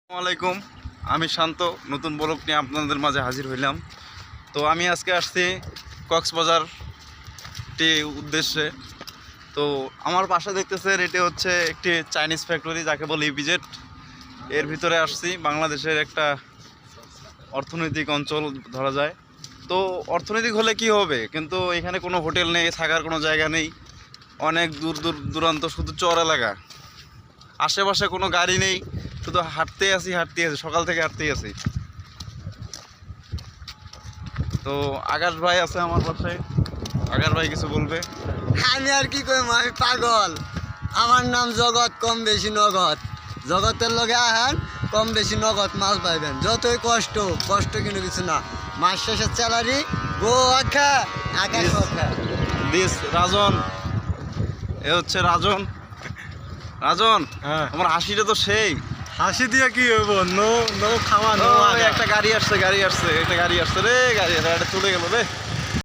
আসসালামাইকুম, আমি শান্ত নতুন ব্লগ নিয়ে আপনাদের মাঝে হাজির হইলাম। তো আমি আজকে আসছি কক্সবাজারটি উদ্দেশ্যে। তো আমার পাশে দেখতেছেন এটি হচ্ছে একটি চাইনিজ ফ্যাক্টরি, যাকে বলে ইপিজেড। এর ভিতরে আসছি, বাংলাদেশের একটা অর্থনৈতিক অঞ্চল ধরা যায়। তো অর্থনৈতিক হলে কি হবে, কিন্তু এখানে কোনো হোটেল নেই, থাকার কোনো জায়গা নেই, অনেক দূর দূর দূরান্ত, শুধু চর এলাকা, আশেপাশে কোনো গাড়ি নেই, শুধু হাঁটতেই আছি সকাল থেকে হাঁটতেই আছি। তো আকাশ ভাই আছে আমার পাশে, আকাশ ভাই কিছু বলবে। আমি আর কি কইম, আমি পাগল। আমার নাম জগৎ, কম বেশি নগদ। জগতের লগে আহেন, কম বেশি নগদ মাছ পাইবেন। যতই কষ্ট কষ্ট কিন্তু কিছু না। মাস শেষের স্যালারি গো আখা আকাশ আখা। দিস রাজন, এ হচ্ছে রাজন। রাজন, হ্যাঁ, আমার হাসিটা তো সেই। হাসি দিয়ে কি হইব? নো নো খাওয়া নো ওই আগা। একটা গাড়ি আসছে, একটা গাড়ি আসছে রে, গাড়ি এটা চলে গেল রে।